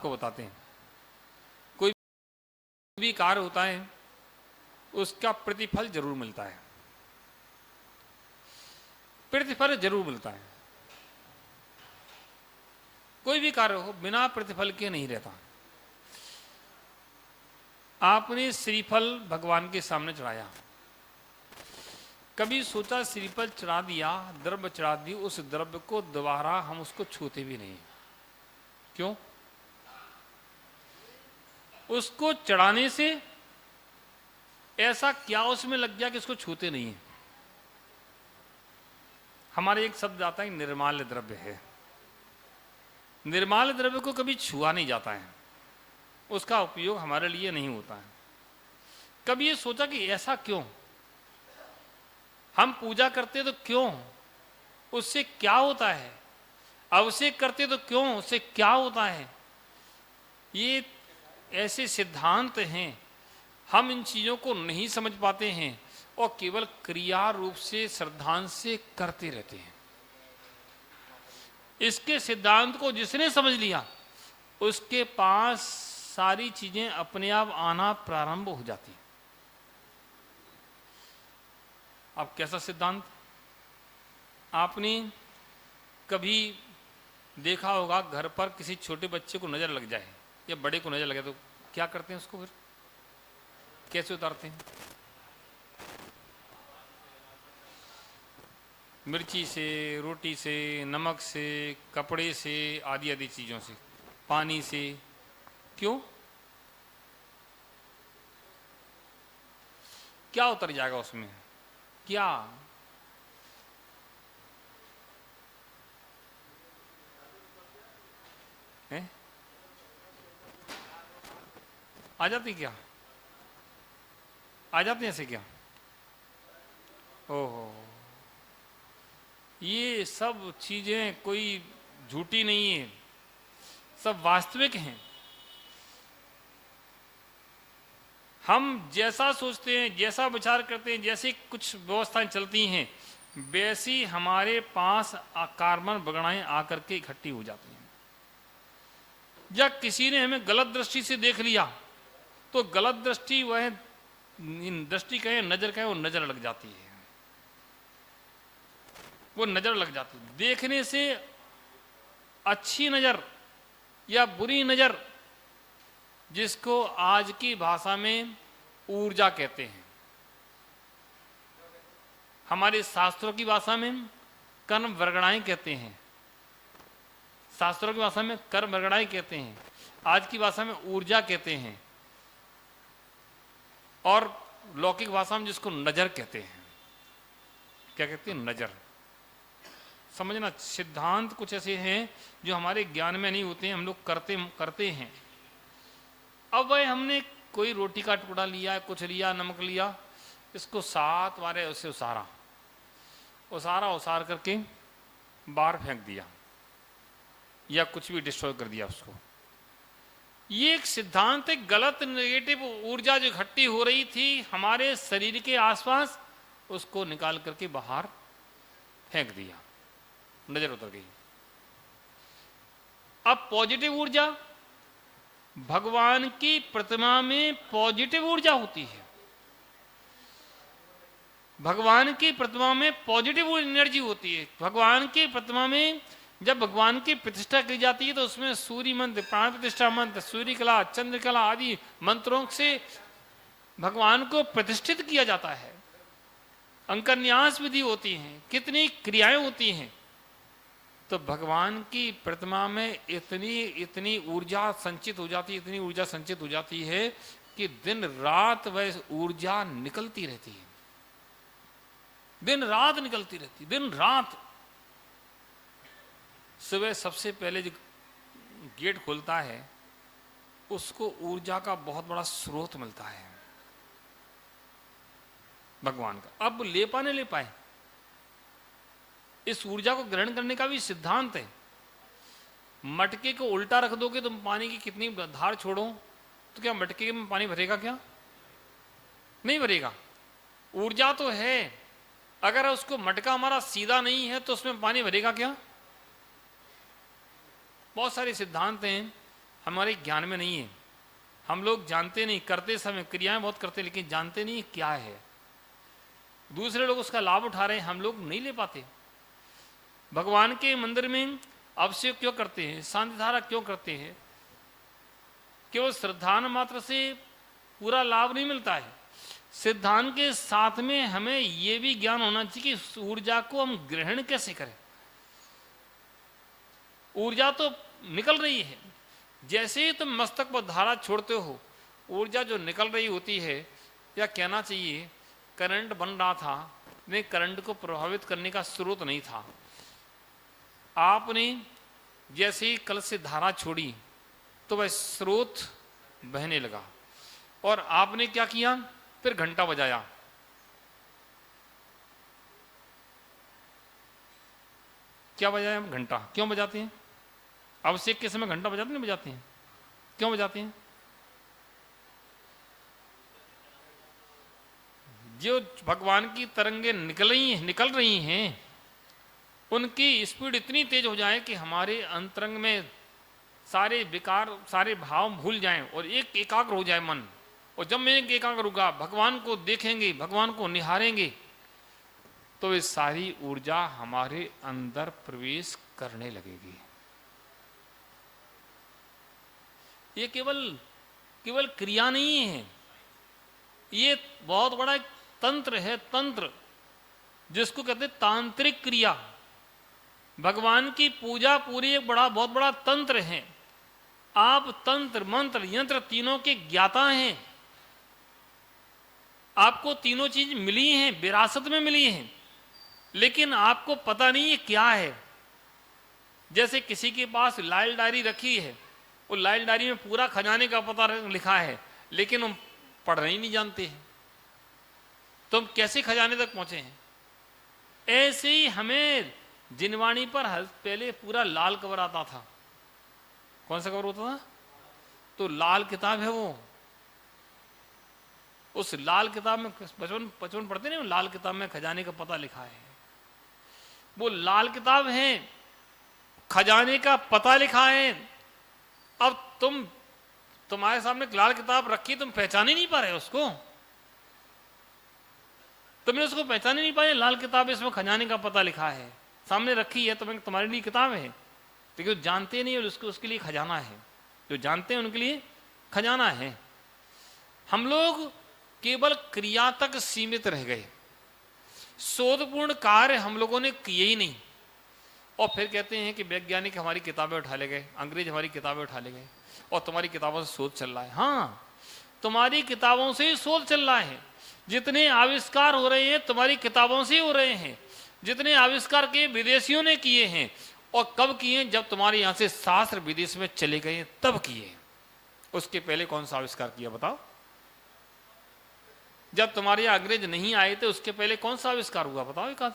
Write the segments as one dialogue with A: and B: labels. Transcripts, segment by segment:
A: को बताते हैं। कोई भी कार्य होता है उसका प्रतिफल जरूर मिलता है, प्रतिफल जरूर मिलता है। कोई भी कार्य हो बिना प्रतिफल के नहीं रहता। आपने श्रीफल भगवान के सामने चढ़ाया, कभी सोचा श्रीफल चढ़ा दिया, द्रव्य चढ़ा दी, उस द्रव्य को दोबारा हम उसको छूते भी नहीं। क्यों? उसको चढ़ाने से ऐसा क्या उसमें लग गया कि उसको छूते नहीं है। हमारे एक शब्द आता है निर्माल्य द्रव्य है। निर्माल्य द्रव्य को कभी छुआ नहीं जाता है, उसका उपयोग हमारे लिए नहीं होता है। कभी ये सोचा कि ऐसा क्यों? हम पूजा करते तो क्यों? उससे क्या होता है? अभिषेक करते तो क्यों? उससे क्या होता है? ये ऐसे सिद्धांत हैं, हम इन चीजों को नहीं समझ पाते हैं और केवल क्रिया रूप से श्रद्धांत से करते रहते हैं। इसके सिद्धांत को जिसने समझ लिया उसके पास सारी चीजें अपने आप आना प्रारंभ हो जाती हैं। अब कैसा सिद्धांत? आपने कभी देखा होगा घर पर किसी छोटे बच्चे को नजर लग जाए या बड़े को नजर लगे तो क्या करते हैं? उसको फिर कैसे उतारते हैं? मिर्ची से, रोटी से, नमक से, कपड़े से, आदि आदि चीजों से, पानी से। क्यों? क्या उतर जाएगा उसमें? क्या? है? आ जाती क्या? आ जाते हैं ऐसे क्या? ओहो, ये सब चीजें कोई झूठी नहीं है, सब वास्तविक हैं। हम जैसा सोचते हैं, जैसा विचार करते हैं, जैसी कुछ व्यवस्थाएं चलती हैं, वैसी हमारे पास कार्बन बगड़ाएं आकर के इकट्ठी हो जाती हैं। या किसी ने हमें गलत दृष्टि से देख लिया तो गलत दृष्टि, वह दृष्टि कहे, नजर कहे, वो नजर लग जाती है, वो नजर लग जाती है। देखने से अच्छी नजर या बुरी नजर, जिसको आज की भाषा में ऊर्जा कहते हैं, हमारे शास्त्रों की भाषा में कर्म वर्गणाएं कहते हैं, शास्त्रों की भाषा में कर्म वर्गणाएं कहते हैं, आज की भाषा में ऊर्जा कहते हैं, और लौकिक भाषा में जिसको नजर कहते हैं। क्या कहते हैं? नजर। समझना, सिद्धांत कुछ ऐसे हैं जो हमारे ज्ञान में नहीं होते हैं, हम लोग करते हैं। अब वह हमने कोई रोटी का टुकड़ा लिया, कुछ लिया, नमक लिया, इसको 7 बार उसे उसार करके बाहर फेंक दिया या कुछ भी डिस्ट्रॉय कर दिया उसको। ये एक सिद्धांत है। गलत नेगेटिव ऊर्जा जो इकट्ठी हो रही थी हमारे शरीर के आसपास, उसको निकाल करके बाहर फेंक दिया, नजर उतर गई। अब पॉजिटिव ऊर्जा, भगवान की प्रतिमा में पॉजिटिव ऊर्जा होती है। भगवान की प्रतिमा में पॉजिटिव एनर्जी होती है। भगवान की प्रतिमा में जब भगवान की प्रतिष्ठा की जाती है तो उसमें सूर्य मंत्र, प्राण प्रतिष्ठा मंत्र, सूर्य कला, चंद्र कला आदि मंत्रों से भगवान को प्रतिष्ठित किया जाता है। अंकन्यास विधि होती हैं, कितनी क्रियाएं होती हैं। तो भगवान की प्रतिमा में इतनी ऊर्जा संचित हो जाती है, इतनी ऊर्जा संचित हो जाती है कि दिन रात वह ऊर्जा निकलती रहती है, दिन रात निकलती रहती, दिन रात। सुबह सबसे पहले जो गेट खुलता है उसको ऊर्जा का बहुत बड़ा स्रोत मिलता है भगवान का। अब ले पाए इस ऊर्जा को ग्रहण करने का भी सिद्धांत है। मटके को उल्टा रख दोगे तुम, पानी की कितनी धार छोड़ो तो क्या मटके में पानी भरेगा? क्या नहीं भरेगा। ऊर्जा तो है, अगर उसको मटका हमारा सीधा नहीं है तो उसमें पानी भरेगा क्या? बहुत सारे सिद्धांत हैं हमारे ज्ञान में नहीं है। हम लोग जानते नहीं, करते समय क्रियाएं बहुत करते लेकिन जानते नहीं क्या है। दूसरे लोग उसका लाभ उठा रहे हैं, हम लोग नहीं ले पाते। भगवान के मंदिर में अभिषेक क्यों करते हैं, शांति धारा क्यों करते हैं? केवल श्रद्धान मात्र से पूरा लाभ नहीं मिलता है। सिद्धांत के साथ में हमें यह भी ज्ञान होना चाहिए कि इस ऊर्जा को हम ग्रहण कैसे करें। ऊर्जा तो निकल रही है, जैसे ही तुम मस्तक पर धारा छोड़ते हो, ऊर्जा जो निकल रही होती है, या कहना चाहिए करंट बन रहा था, नहीं करंट को प्रभावित करने का स्रोत नहीं था। आपने जैसे ही कल से धारा छोड़ी तो वह स्रोत बहने लगा, और आपने क्या किया, फिर घंटा बजाया। क्या बजाया? घंटा क्यों बजाते हैं? अभिषेक के समय घंटा बजाते नहीं बजाते हैं? क्यों बजाते हैं? जो भगवान की तरंगे निकल रही हैं, उनकी स्पीड इतनी तेज हो जाए कि हमारे अंतरंग में सारे विकार, सारे भाव भूल जाएं और एक एकाग्र हो जाए मन। और जब मैं एक एकाग्र होगा, भगवान को देखेंगे, भगवान को निहारेंगे, तो ये सारी ऊर्जा हमारे अंदर प्रवेश करने लगेगी। ये केवल क्रिया नहीं है, ये बहुत बड़ा एक तंत्र है, तंत्र जिसको कहते हैं तांत्रिक क्रिया। भगवान की पूजा पूरी एक बहुत बड़ा तंत्र है। आप तंत्र, मंत्र, यंत्र तीनों के ज्ञाता हैं। आपको तीनों चीज मिली हैं, विरासत में मिली हैं, लेकिन आपको पता नहीं है क्या है। जैसे किसी के पास लाल डायरी रखी है, वो लाल डायरी में पूरा खजाने का पता लिखा है, लेकिन हम पढ़ना ही नहीं जानते हैं, तो हम कैसे खजाने तक पहुंचे हैं? ऐसे ही हमें जिनवाणी पर पहले पूरा लाल कवर आता था। कौन सा कवर होता था? तो लाल किताब है वो। उस लाल किताब में बचपन पढ़ते नहीं, लाल किताब में खजाने का पता लिखा है। वो लाल किताब है, खजाने का पता लिखा है। अब तुम्हारे सामने लाल किताब रखी, तुम पहचान ही नहीं पा रहे उसको। तुमने उसको पहचान ही नहीं पाया। लाल किताब, इसमें खजाने का पता लिखा है, सामने रखी है, तुम्हारे लिए किताब है, लेकिन तो जानते नहीं, और उसके लिए खजाना है। जो जानते हैं उनके लिए खजाना है। हम लोग केवल क्रिया तक सीमित रह गए, शोधपूर्ण कार्य हम लोगों ने किए ही नहीं। और फिर कहते हैं कि वैज्ञानिक हमारी किताबें उठा ले गए, अंग्रेज हमारी किताबें उठा ले गए, और तुम्हारी किताबों से शोध चल रहा है। हाँ, तुम्हारी किताबों से ही शोध चल रहा है। जितने आविष्कार हो रहे हैं तुम्हारी किताबों से हो रहे हैं। जितने आविष्कार के विदेशियों ने किए हैं, और कब किए? जब तुम्हारे यहां से शास्त्र विदेश में चले गए तब किए। उसके पहले कौन सा आविष्कार किया बताओ? जब तुम्हारे यहां अंग्रेज नहीं आए थे उसके पहले कौन सा आविष्कार हुआ बताओ?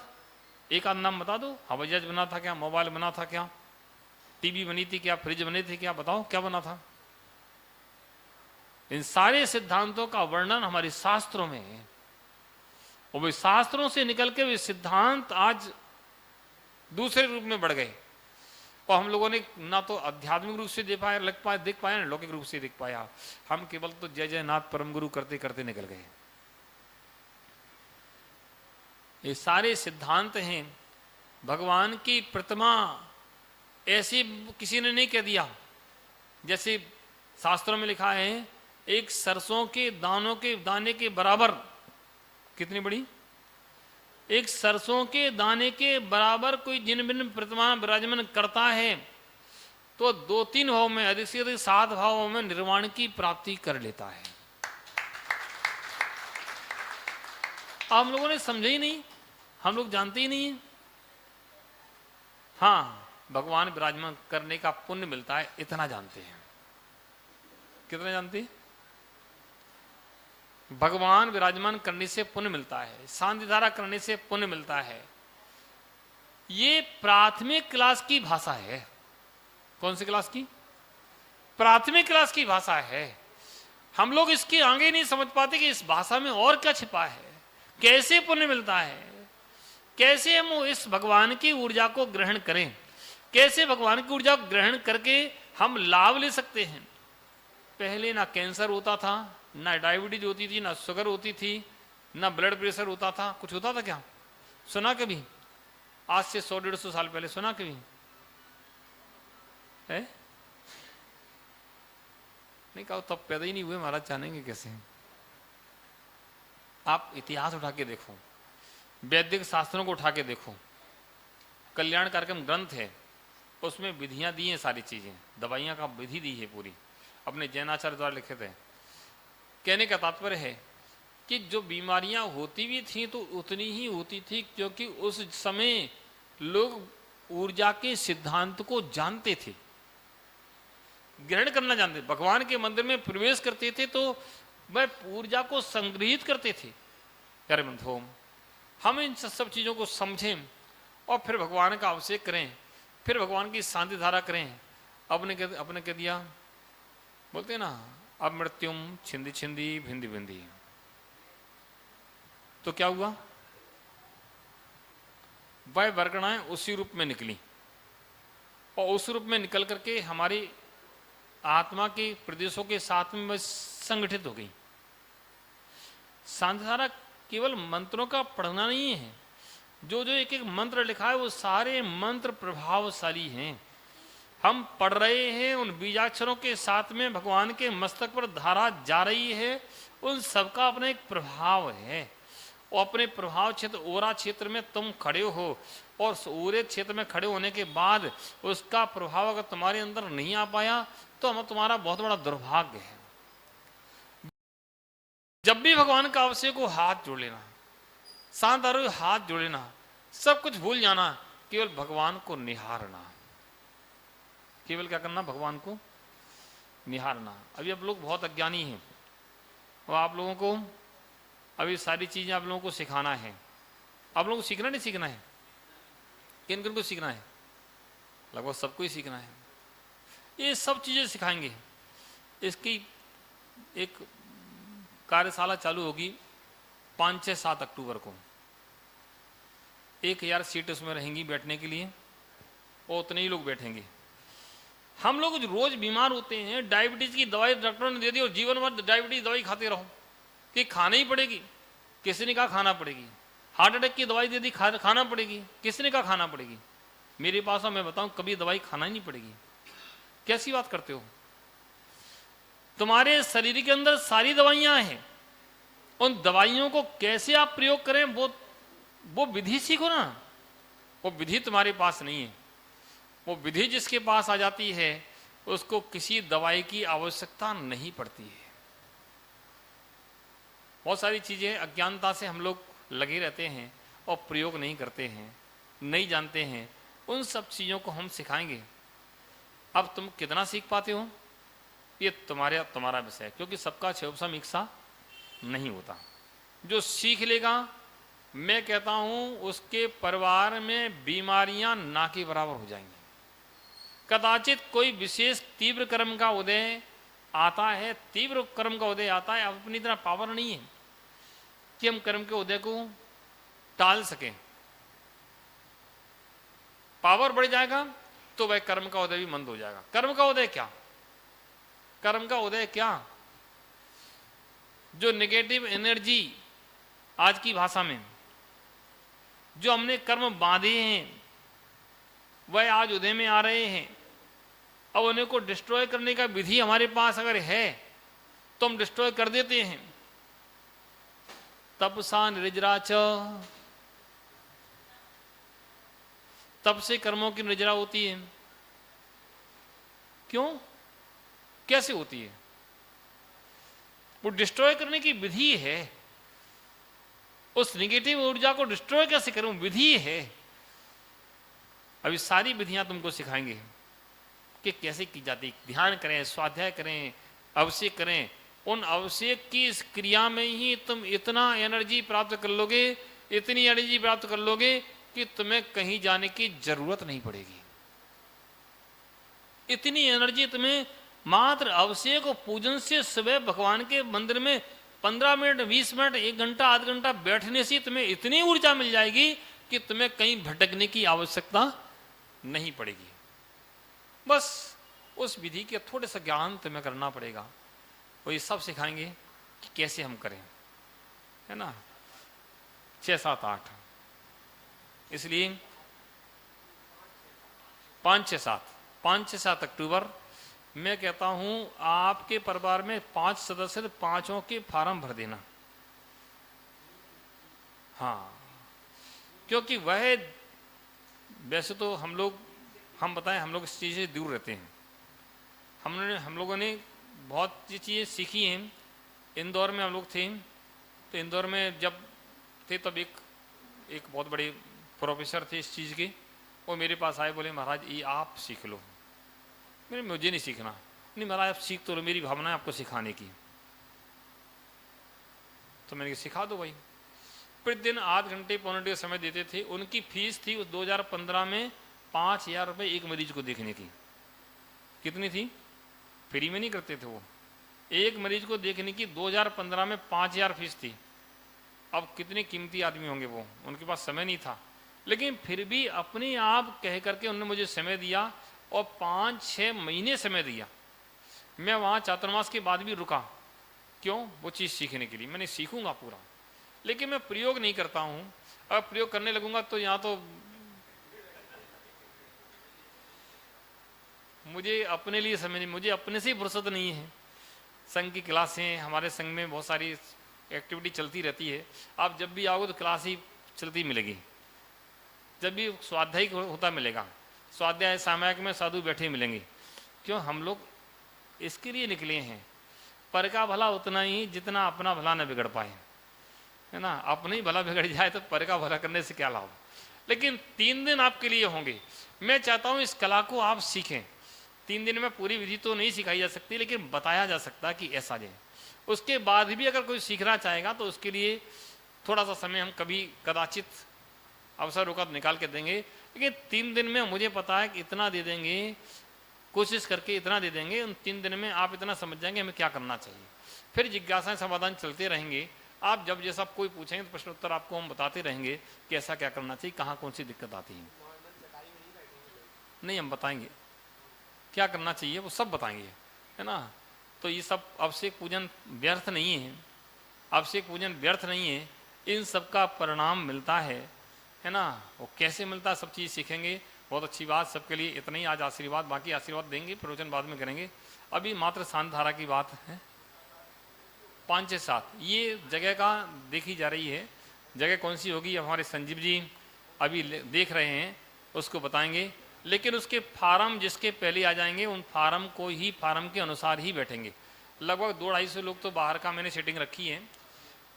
A: एक आध नाम बता दो। हवाई जहाज बना था क्या? मोबाइल बना था क्या? टीवी बनी थी क्या? फ्रिज बने थे क्या? बताओ क्या बना था? इन सारे सिद्धांतों का वर्णन हमारे शास्त्रों में है, और वे शास्त्रों से निकल के वे सिद्धांत आज दूसरे रूप में बढ़ गए। और हम लोगों ने ना तो आध्यात्मिक रूप से देख पाया, ना लौकिक रूप से देख पाया। हम केवल तो जय जय नाथ परम गुरु करते करते निकल गए। ये सारे सिद्धांत हैं। भगवान की प्रतिमा ऐसी किसी ने नहीं कह दिया। जैसे शास्त्रों में लिखा है, एक सरसों के दाने के बराबर, कितनी बड़ी? एक सरसों के दाने के बराबर कोई जिन बिन प्रतिमा विराजमान करता है तो 2-3 भाव में, अधिक से अधिक 7 भावों में निर्वाण की प्राप्ति कर लेता है। हम लोगों ने समझा ही नहीं, हम लोग जानते ही नहीं है। हाँ, भगवान विराजमान करने का पुण्य मिलता है, इतना जानते हैं। कितना जानते हैं? भगवान विराजमान करने से पुण्य मिलता है, शांति धारा करने से पुण्य मिलता है। ये प्राथमिक क्लास की भाषा है। कौन सी क्लास की? प्राथमिक क्लास की भाषा है। हम लोग इसके आगे नहीं समझ पाते कि इस भाषा में और क्या छिपा है, कैसे पुण्य मिलता है, कैसे हम इस भगवान की ऊर्जा को ग्रहण करें, कैसे भगवान की ऊर्जा को ग्रहण करके हम लाभ ले सकते हैं। पहले ना कैंसर होता था, ना डायबिटीज होती थी, ना शुगर होती थी, ना ब्लड प्रेशर होता था। कुछ होता था क्या? सुना कभी? आज से 100-150 साल पहले सुना कभी है? नहीं कहा, तब पैदा ही नहीं हुए महाराज, जानेंगे कैसे? आप इतिहास उठा के देखो, वैदिक शास्त्रों को उठा के देखो, कल्याण कार्यक्रम ग्रंथ है, उसमें विधियां दी हैं, सारी चीजें, दवाइयां का विधि दी है पूरी, अपने जैनाचार्य द्वारा लिखे थे। कहने का तात्पर्य है कि जो बीमारियां होती भी थी तो उतनी ही होती थी, क्योंकि उस समय लोग ऊर्जा के सिद्धांत को जानते थे, ग्रहण करना जानते, भगवान के मंदिर में प्रवेश करते थे तो वह ऊर्जा को संग्रहित करते थे। प्यारे बंधुओं, हम इन सब चीजों को समझें और फिर भगवान का अभिषेक करें, फिर भगवान की शांति धारा करें। अपने कह दिया, बोलते हैं ना, अब मृत्युम छिंदी छिंदी भिंदी भिंदी, तो क्या हुआ? वह वर्गणाएं उसी रूप में निकली और उस रूप में निकल करके हमारी आत्मा के प्रदेशों के साथ में वह संगठित हो गई। शांति धारा केवल मंत्रों का पढ़ना नहीं है, जो जो एक एक मंत्र लिखा है वो सारे मंत्र प्रभावशाली हैं। हम पढ़ रहे हैं, उन बीजाक्षरों के साथ में भगवान के मस्तक पर धारा जा रही है, उन सबका अपना एक प्रभाव है। और अपने प्रभाव क्षेत्र ओरा क्षेत्र में तुम खड़े हो, और ओरे क्षेत्र में खड़े होने के बाद उसका प्रभाव अगर तुम्हारे अंदर नहीं आ पाया तो हम तुम्हारा बहुत बड़ा दुर्भाग्य है। जब भी भगवान का अभिषेक को हाथ जोड़ लेना, शांत हाथ जोड़ लेना, सब कुछ भूल जाना, केवल भगवान को निहारना। केवल क्या करना? भगवान को निहारना। अभी आप लोग बहुत अज्ञानी हैं और आप लोगों को अभी सारी चीजें आप लोगों को सिखाना है। आप लोगों को सीखना नहीं सीखना है? किन किन को सीखना है? लगभग सबको ही सीखना है। ये सब चीजें सिखाएंगे। इसकी एक कार्यशाला चालू होगी 5, 6, 7 अक्टूबर को। 1000 सीट उसमें रहेंगी बैठने के लिए और उतने ही लोग बैठेंगे। हम लोग रोज बीमार होते हैं, डायबिटीज की दवाई डॉक्टरों ने दे दी और जीवन भर डायबिटीज दवाई खाते रहो कि खाना ही पड़ेगी। किसी ने कहा खाना पड़ेगी। हार्ट अटैक की दवाई दे दी, खाना पड़ेगी। किसी ने कहा खाना पड़ेगी। मेरे पास मैं बताऊं, कभी दवाई खाना ही नहीं पड़ेगी। कैसी बात करते हो? तुम्हारे शरीर के अंदर सारी दवाइयां हैं, उन दवाइयों को कैसे आप प्रयोग करें वो विधि सीखो ना। वो विधि तुम्हारे पास नहीं है। वो विधि जिसके पास आ जाती है उसको किसी दवाई की आवश्यकता नहीं पड़ती है। बहुत सारी चीजें अज्ञानता से हम लोग लगे रहते हैं और प्रयोग नहीं करते हैं, नहीं जानते हैं। उन सब चीजों को हम सिखाएंगे। अब तुम कितना सीख पाते हो ये तुम्हारा विषय है, क्योंकि सबका क्षयोपशम एक सा नहीं होता। जो सीख लेगा, मैं कहता हूं उसके परिवार में बीमारियां ना के बराबर हो जाएंगी। कदाचित कोई विशेष तीव्र कर्म का उदय आता है, तीव्र कर्म का उदय आता है। अब अपनी तरह पावर नहीं है कि हम कर्म के उदय को टाल सकें। पावर बढ़ जाएगा तो वह कर्म का उदय भी मंद हो जाएगा। कर्म का उदय क्या? कर्म का उदय क्या? जो नेगेटिव एनर्जी, आज की भाषा में जो हमने कर्म बांधे हैं वह आज उदय में आ रहे हैं। अब उन्हें को डिस्ट्रॉय करने का विधि हमारे पास अगर है तो हम डिस्ट्रॉय कर देते हैं। तपसा निर्जरा च, तप से कर्मों की निर्जरा होती है। क्यों? कैसे होती है? वो डिस्ट्रॉय करने की विधि है। उस निगेटिव ऊर्जा को डिस्ट्रॉय कैसे करूं, विधि है। अभी सारी विधियां तुमको सिखाएंगे कि कैसे की जाती। ध्यान करें, स्वाध्याय करें, अभिषेक करें। उन अभिषेक की इस क्रिया में ही तुम इतना एनर्जी प्राप्त कर लोगे, इतनी एनर्जी प्राप्त कर लोगे कि तुम्हें कहीं जाने की जरूरत नहीं पड़ेगी। इतनी एनर्जी तुम्हें मात्र अभिषेक और पूजन से, सुबह भगवान के मंदिर में 15 मिनट, 20 मिनट, 1 घंटा, आध घंटा बैठने से तुम्हें इतनी ऊर्जा मिल जाएगी कि तुम्हें कहीं भटकने की आवश्यकता नहीं पड़ेगी। बस उस विधि के थोड़े सा ज्ञान तुम्हें करना पड़ेगा। वो ये सब सिखाएंगे कि कैसे हम करें, है ना। 6, 7, 8, इसलिए 5, 6, 7 अक्टूबर मैं कहता हूं आपके परिवार में 5 सदस्य, 5 के फार्म भर देना। हाँ, क्योंकि वह वैसे तो हम बताएं, हम लोग इस चीज़ से दूर रहते हैं। हम लोगों ने बहुत सी चीज़ें सीखी हैं। इंदौर में हम लोग थे, तो इंदौर में जब थे तब एक बहुत बड़े प्रोफेसर थे इस चीज़ के, वो मेरे पास आए, बोले महाराज ये आप सीख लो। मुझे नहीं सीखना। नहीं महाराज आप सीख तो लो, मेरी भावना है आपको सिखाने की। तो मैंने सिखा दो भाई। प्रतिदिन 8 घंटे, पौने घंटे समय देते थे। उनकी फीस थी उस 2015 में 5,000 रुपये एक मरीज को देखने की। कितनी थी? फ्री में नहीं करते थे वो। एक मरीज को देखने की 2015 में 5,000 फीस थी। अब कितने कीमती आदमी होंगे वो, उनके पास समय नहीं था, लेकिन फिर भी अपने आप कह करके उन्होंने मुझे समय दिया और 5-6 महीने समय दिया। मैं वहाँ चातुर्मास के बाद भी रुका। क्यों? वो चीज़ सीखने के लिए। मैंने सीखूंगा पूरा, लेकिन मैं प्रयोग नहीं करता हूँ। अब प्रयोग करने लगूंगा तो यहाँ तो मुझे अपने लिए समय नहीं, मुझे अपने से ही फुर्सत नहीं है। संघ की क्लासें, हमारे संघ में बहुत सारी एक्टिविटी चलती रहती है। आप जब भी आओगे तो क्लास ही चलती मिलेगी। जब भी स्वाध्याय होता मिलेगा, स्वाध्याय सामायिक में साधु बैठे मिलेंगे। क्यों? हम लोग इसके लिए निकले हैं, पर का भला उतना ही जितना अपना भला न बिगड़ पाए, है ना। अपने ही भला बिगड़ जाए तो पर का भला करने से क्या लाभ। लेकिन 3 दिन आपके लिए होंगे। मैं चाहता हूँ इस कला को आप सीखें। 3 दिन में पूरी विधि तो नहीं सिखाई जा सकती, लेकिन बताया जा सकता है कि ऐसा जाए। उसके बाद भी अगर कोई सीखना चाहेगा तो उसके लिए थोड़ा सा समय हम कभी कदाचित अवसर होगा तो निकाल के देंगे। लेकिन 3 दिन में मुझे पता है कि इतना दे देंगे, कोशिश करके इतना दे देंगे। उन 3 दिन में आप इतना समझ जाएंगे हमें क्या करना चाहिए। फिर जिज्ञासाएं समाधान चलते रहेंगे। आप जब जैसा कोई पूछेंगे तो प्रश्न उत्तर आपको हम बताते रहेंगे कि ऐसा क्या करना चाहिए, कहाँ कौन सी दिक्कत आती है। नहीं, हम बताएंगे क्या करना चाहिए, वो सब बताएंगे, है ना। तो ये सब अभिषेक पूजन व्यर्थ नहीं है। अभिषेक पूजन व्यर्थ नहीं है। इन सब का परिणाम मिलता है ना। वो कैसे मिलता है सब चीज़ सीखेंगे। बहुत अच्छी बात। सबके लिए इतना ही आज आशीर्वाद, बाकी आशीर्वाद देंगे, प्रवचन बाद में करेंगे। अभी मात्र शांत धारा की बात है। 5 से 7 ये जगह का देखी जा रही है। जगह कौन सी होगी हमारे संजीव जी अभी देख रहे हैं, उसको बताएंगे। लेकिन उसके फार्म जिसके पहले आ जाएंगे उन फार्म को ही, फार्म के अनुसार ही बैठेंगे। लगभग 200-250 लोग तो बाहर का मैंने सेटिंग रखी है।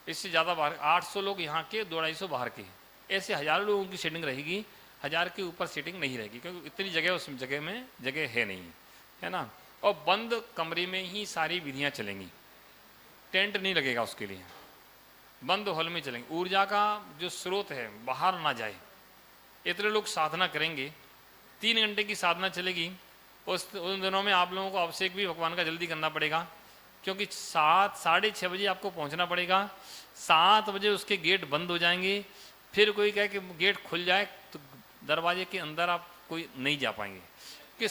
A: इससे ज़्यादा बाहर 800 लोग यहाँ के, 200-250 बाहर के। ऐसे हज़ारों लोगों की सेटिंग रहेगी। 1000 के ऊपर सेटिंग नहीं रहेगी, क्योंकि इतनी जगह उस जगह में जगह है नहीं, है ना। और बंद कमरे में ही सारी विधियाँ चलेंगी। टेंट नहीं लगेगा उसके लिए, बंद हॉल में चलेंगे। ऊर्जा का जो स्रोत है बाहर ना जाए। इतने लोग साधना करेंगे। 3 घंटे की साधना चलेगी। उन दिनों में आप लोगों को अभिषेक भी भगवान का जल्दी करना पड़ेगा, क्योंकि 7, 6:30 बजे आपको पहुंचना पड़ेगा। 7 बजे उसके गेट बंद हो जाएंगे। फिर कोई कहे कि गेट खुल जाए तो दरवाजे के अंदर आप कोई नहीं जा पाएंगे।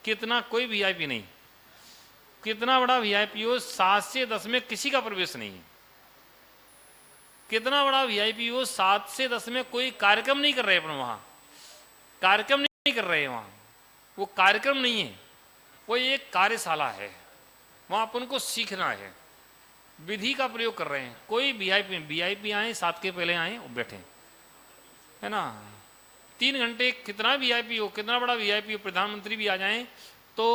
A: कितना कोई वीआईपी नहीं, कितना बड़ा वीआईपी हो, 7 से 10 में किसी का प्रवेश नहीं है। कितना बड़ा वीआईपी हो, 7 से 10 में कोई कार्यक्रम नहीं कर रहे अपन वहां, कार्यक्रम नहीं कर रहे हैं वहां। वो कार्यक्रम नहीं है, वो एक कार्यशाला है। वहां अपन को सीखना है, विधि का प्रयोग कर रहे हैं। कोई वीआईपी आए 7 के पहले आए और बैठे, है ना। 3 घंटे कितना वीआईपी हो, कितना बड़ा वीआईपी हो, प्रधानमंत्री भी आ जाएं तो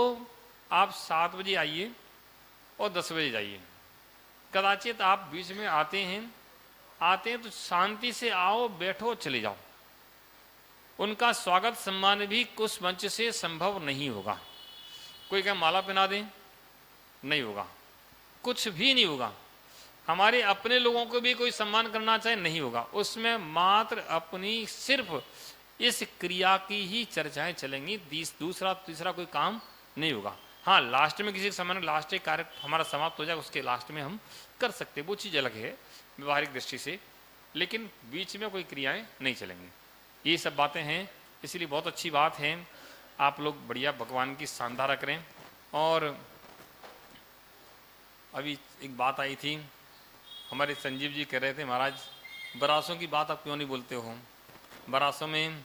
A: आप 7 बजे आइए और 10 बजे जाइए। कदाचित आप बीच में आते हैं तो शांति से आओ, बैठो, चले जाओ। उनका स्वागत सम्मान भी कुछ मंच से संभव नहीं होगा। कोई क्या माला पहना दें, नहीं होगा, कुछ भी नहीं होगा। हमारे अपने लोगों को भी कोई सम्मान करना चाहे, नहीं होगा। उसमें मात्र अपनी सिर्फ इस क्रिया की ही चर्चाएं चलेंगी। दूसरा तीसरा कोई काम नहीं होगा। हाँ, लास्ट में किसी के सम्मान, लास्ट एक कार्य हमारा समाप्त हो जाए, उसके लास्ट में हम कर सकते, वो चीज़ अलग है व्यवहारिक दृष्टि से। लेकिन बीच में कोई क्रियाएं नहीं चलेंगी। ये सब बातें हैं, इसलिए बहुत अच्छी बात है आप लोग बढ़िया भगवान की शानदार करें। और अभी एक बात आई थी, हमारे संजीव जी कह रहे थे महाराज बरासों की बात आप क्यों नहीं बोलते हो, बरासों में